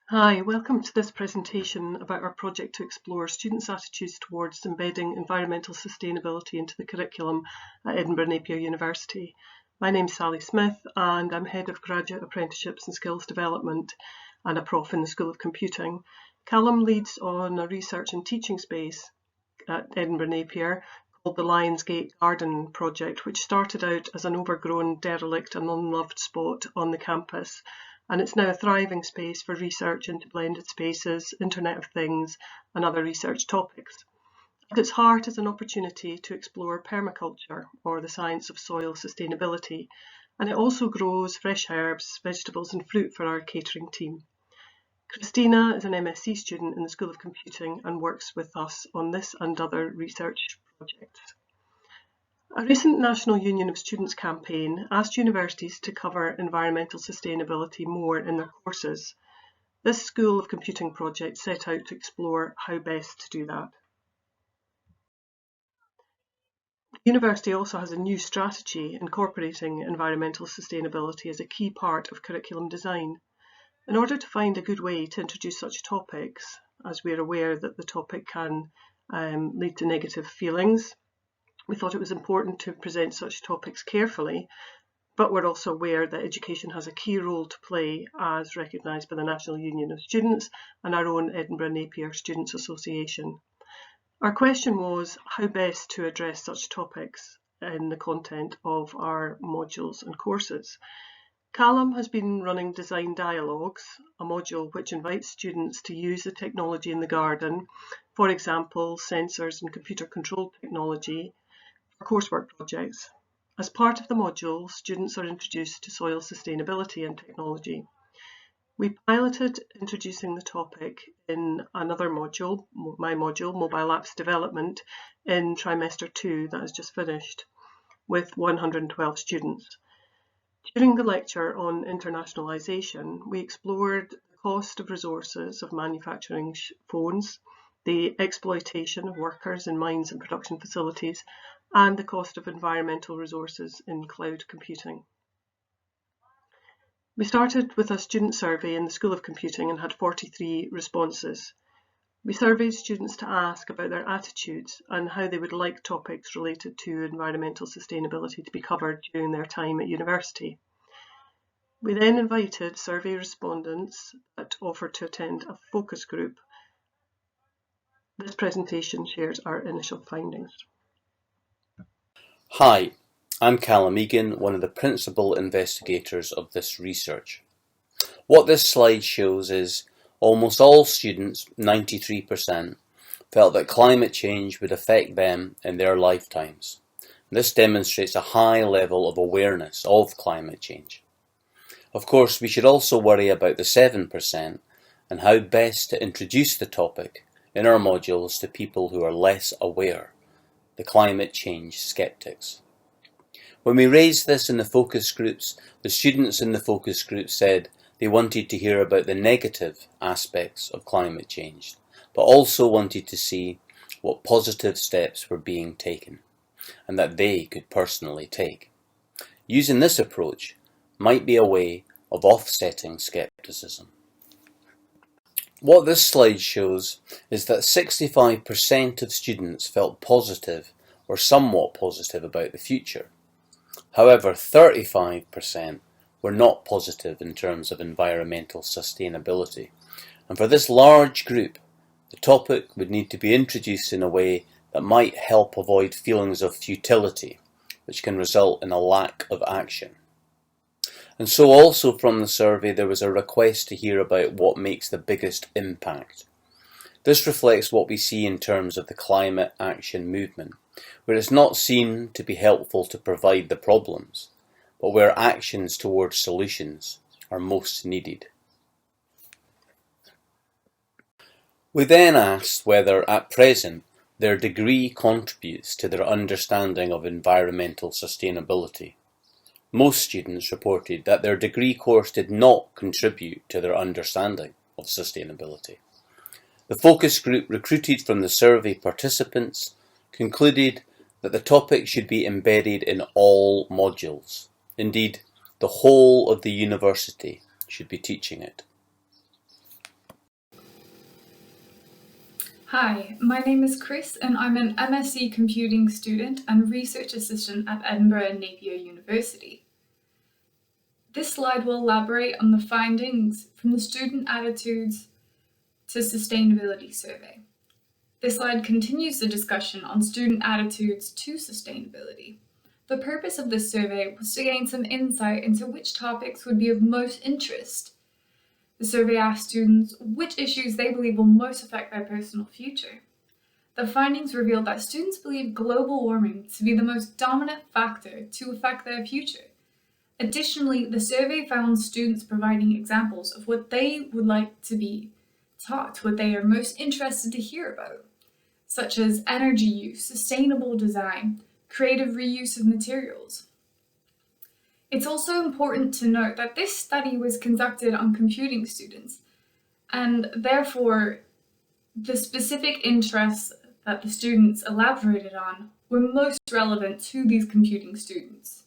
Hi, welcome to this presentation about our project to explore students' attitudes towards embedding environmental sustainability into the curriculum at Edinburgh Napier University. My name's Sally Smith and I'm Head of Graduate Apprenticeships and Skills Development and a Prof in the School of Computing. Callum leads on a research and teaching space at Edinburgh Napier called the Lionsgate Garden Project, which started out as an overgrown, derelict and unloved spot on the campus. And it's now a thriving space for research into blended spaces, Internet of Things and other research topics. At its heart is an opportunity to explore permaculture, or the science of soil sustainability, and it also grows fresh herbs, vegetables and fruit for our catering team. Christina is an MSc student in the School of Computing and works with us on this and other research projects. A recent National Union of Students campaign asked universities to cover environmental sustainability more in their courses. This School of Computing project set out to explore how best to do that. The university also has a new strategy incorporating environmental sustainability as a key part of curriculum design. In order to find a good way to introduce such topics, as we're aware that the topic can lead to negative feelings, we thought it was important to present such topics carefully, but we're also aware that education has a key role to play as recognised by the National Union of Students and our own Edinburgh Napier Students Association. Our question was how best to address such topics in the content of our modules and courses. Callum has been running Design Dialogues, a module which invites students to use the technology in the garden, for example, sensors and computer-controlled technology, coursework projects. As part of the module, students are introduced to soil sustainability and technology. We piloted introducing the topic in another module, my module, Mobile Apps Development, in trimester 2 that has just finished, with 112 students. During the lecture on internationalisation, we explored the cost of resources of manufacturing phones, the exploitation of workers in mines and production facilities, and the cost of environmental resources in cloud computing. We started with a student survey in the School of Computing and had 43 responses. We surveyed students to ask about their attitudes and how they would like topics related to environmental sustainability to be covered during their time at university. We then invited survey respondents that offered to attend a focus group. This presentation shares our initial findings. Hi, I'm Callum Egan, one of the principal investigators of this research. What this slide shows is almost all students, 93%, felt that climate change would affect them in their lifetimes. This demonstrates a high level of awareness of climate change. Of course, we should also worry about the 7% and how best to introduce the topic in our modules to people who are less aware, the climate change skeptics. When we raised this in the focus groups, the students in the focus groups said they wanted to hear about the negative aspects of climate change, but also wanted to see what positive steps were being taken and that they could personally take. Using this approach might be a way of offsetting skepticism. What this slide shows is that 65% of students felt positive or somewhat positive about the future. However, 35% were not positive in terms of environmental sustainability. And for this large group, the topic would need to be introduced in a way that might help avoid feelings of futility, which can result in a lack of action. And so also from the survey there was a request to hear about what makes the biggest impact. This reflects what we see in terms of the climate action movement, where it's not seen to be helpful to provide the problems, but where actions towards solutions are most needed. We then asked whether, at present, their degree contributes to their understanding of environmental sustainability. Most students reported that their degree course did not contribute to their understanding of sustainability. The focus group recruited from the survey participants concluded that the topic should be embedded in all modules. Indeed, the whole of the university should be teaching it. Hi, my name is Chris and I'm an MSc Computing student and Research Assistant at Edinburgh and Napier University. This slide will elaborate on the findings from the Student Attitudes to Sustainability Survey. This slide continues the discussion on student attitudes to sustainability. The purpose of this survey was to gain some insight into which topics would be of most interest. The survey asked students which issues they believe will most affect their personal future. The findings revealed that students believe global warming to be the most dominant factor to affect their future. Additionally, the survey found students providing examples of what they would like to be taught, what they are most interested to hear about, such as energy use, sustainable design, creative reuse of materials. It's also important to note that this study was conducted on computing students, and therefore the specific interests that the students elaborated on were most relevant to these computing students.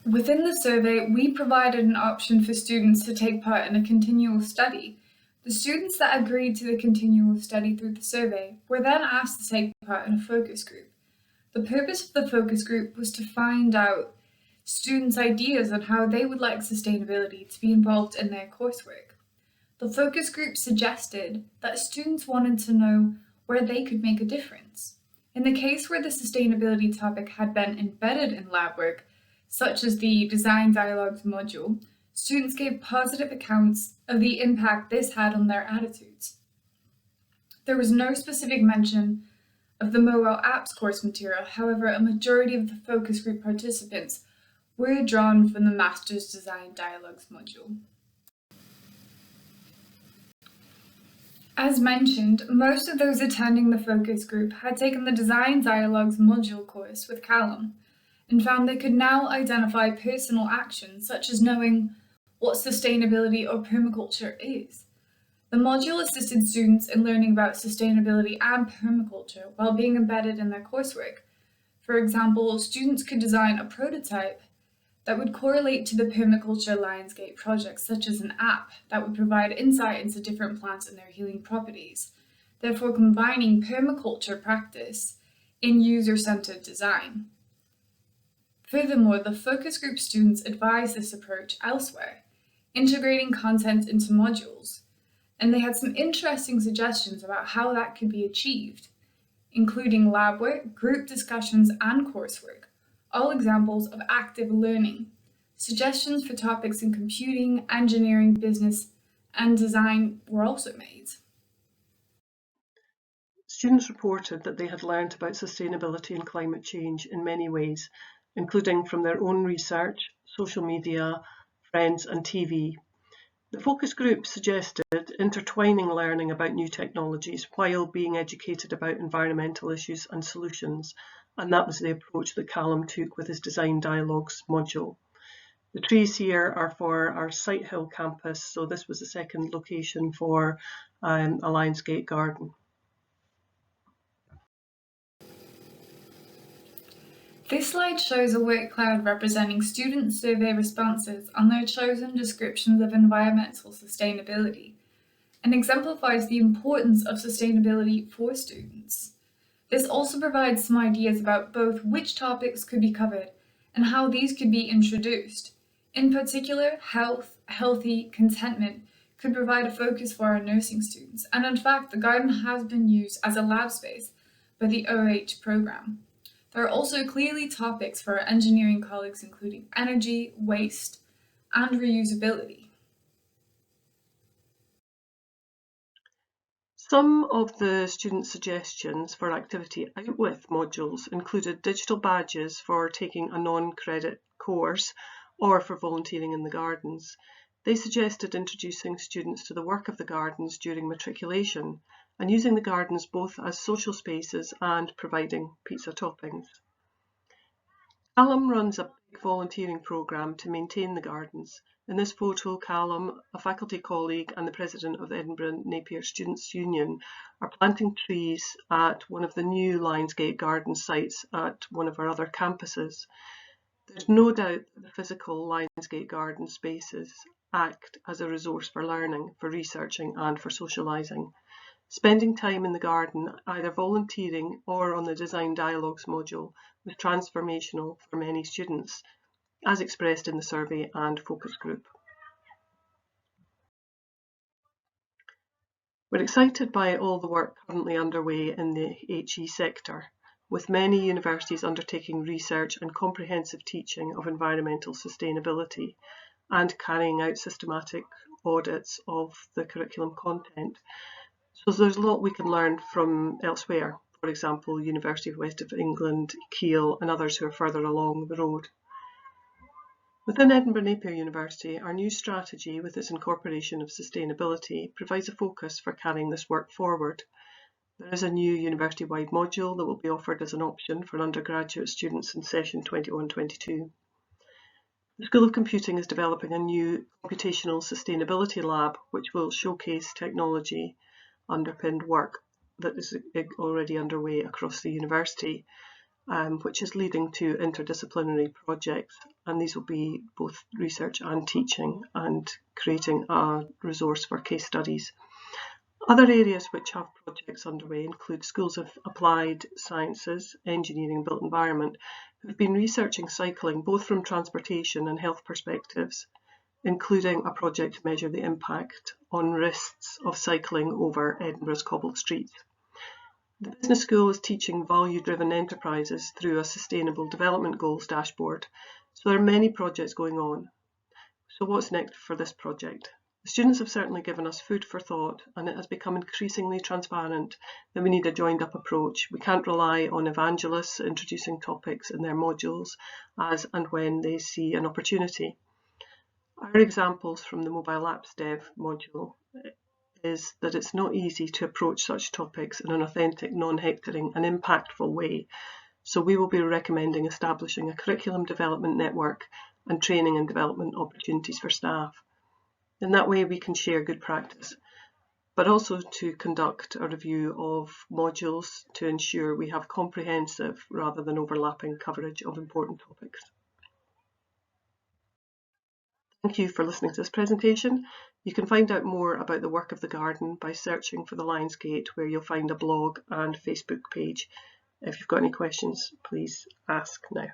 Within the survey, we provided an option for students to take part in a continual study. The students that agreed to the continual study through the survey were then asked to take part in a focus group. The purpose of the focus group was to find out students' ideas on how they would like sustainability to be involved in their coursework. The focus group suggested that students wanted to know where they could make a difference. In the case where the sustainability topic had been embedded in lab work, such as the Design Dialogues module, students gave positive accounts of the impact this had on their attitudes. There was no specific mention of the mobile apps course material, however, a majority of the focus group participants were drawn from the Master's Design Dialogues module. As mentioned, most of those attending the focus group had taken the Design Dialogues module course with Callum and found they could now identify personal actions such as knowing what sustainability or permaculture is. The module assisted students in learning about sustainability and permaculture while being embedded in their coursework. For example, students could design a prototype that would correlate to the permaculture landscape project, such as an app that would provide insight into different plants and their healing properties, therefore combining permaculture practice in user-centered design. Furthermore, the focus group students advised this approach elsewhere, integrating content into modules, and they had some interesting suggestions about how that could be achieved, including lab work, group discussions, and coursework, all examples of active learning. Suggestions for topics in computing, engineering, business, and design were also made. Students reported that they had learned about sustainability and climate change in many ways, including from their own research, social media, friends, and TV. The focus group suggested intertwining learning about new technologies while being educated about environmental issues and solutions, and that was the approach that Callum took with his Design Dialogues module. The trees here are for our Sighthill campus, so this was the second location for a Lionsgate garden. This slide shows a word cloud representing student survey responses on their chosen descriptions of environmental sustainability and exemplifies the importance of sustainability for students. This also provides some ideas about both which topics could be covered and how these could be introduced. In particular, health, healthy, contentment could provide a focus for our nursing students, and in fact, the garden has been used as a lab space by the OH program. There are also clearly topics for our engineering colleagues, including energy, waste, and reusability. Some of the student suggestions for activity out with modules included digital badges for taking a non-credit course or for volunteering in the gardens. They suggested introducing students to the work of the gardens during matriculation and using the gardens both as social spaces and providing pizza toppings. Callum runs a big volunteering programme to maintain the gardens. In this photo, Callum, a faculty colleague and the president of the Edinburgh Napier Students' Union, are planting trees at one of the new Lionsgate garden sites at one of our other campuses. There's no doubt that the physical Lionsgate garden spaces act as a resource for learning, for researching and for socialising. Spending time in the garden, either volunteering or on the Design Dialogues module, was transformational for many students, as expressed in the survey and focus group. We're excited by all the work currently underway in the HE sector, with many universities undertaking research and comprehensive teaching of environmental sustainability and carrying out systematic audits of the curriculum content. So there's a lot we can learn from elsewhere, for example, University of West of England, Keele and others who are further along the road. Within Edinburgh Napier University, our new strategy with its incorporation of sustainability provides a focus for carrying this work forward. There is a new university-wide module that will be offered as an option for undergraduate students in session 21-22. The School of Computing is developing a new Computational Sustainability Lab which will showcase technology underpinned work that is already underway across the university, which is leading to interdisciplinary projects, and these will be both research and teaching and creating a resource for case studies. Other areas which have projects underway include schools of applied sciences, engineering and built environment, who have been researching cycling both from transportation and health perspectives, including a project to measure the impact on risks of cycling over Edinburgh's cobbled streets. The Business School is teaching value-driven enterprises through a Sustainable Development Goals dashboard, so there are many projects going on. So what's next for this project? The students have certainly given us food for thought, and it has become increasingly transparent that we need a joined-up approach. We can't rely on evangelists introducing topics in their modules as and when they see an opportunity. Our examples from the Mobile Apps Dev module is that it's not easy to approach such topics in an authentic, non-hectoring and impactful way. So we will be recommending establishing a curriculum development network and training and development opportunities for staff. In that way we can share good practice, but also to conduct a review of modules to ensure we have comprehensive rather than overlapping coverage of important topics. Thank you for listening to this presentation. You can find out more about the work of the garden by searching for the Lionsgate, where you'll find a blog and Facebook page. If you've got any questions, please ask now.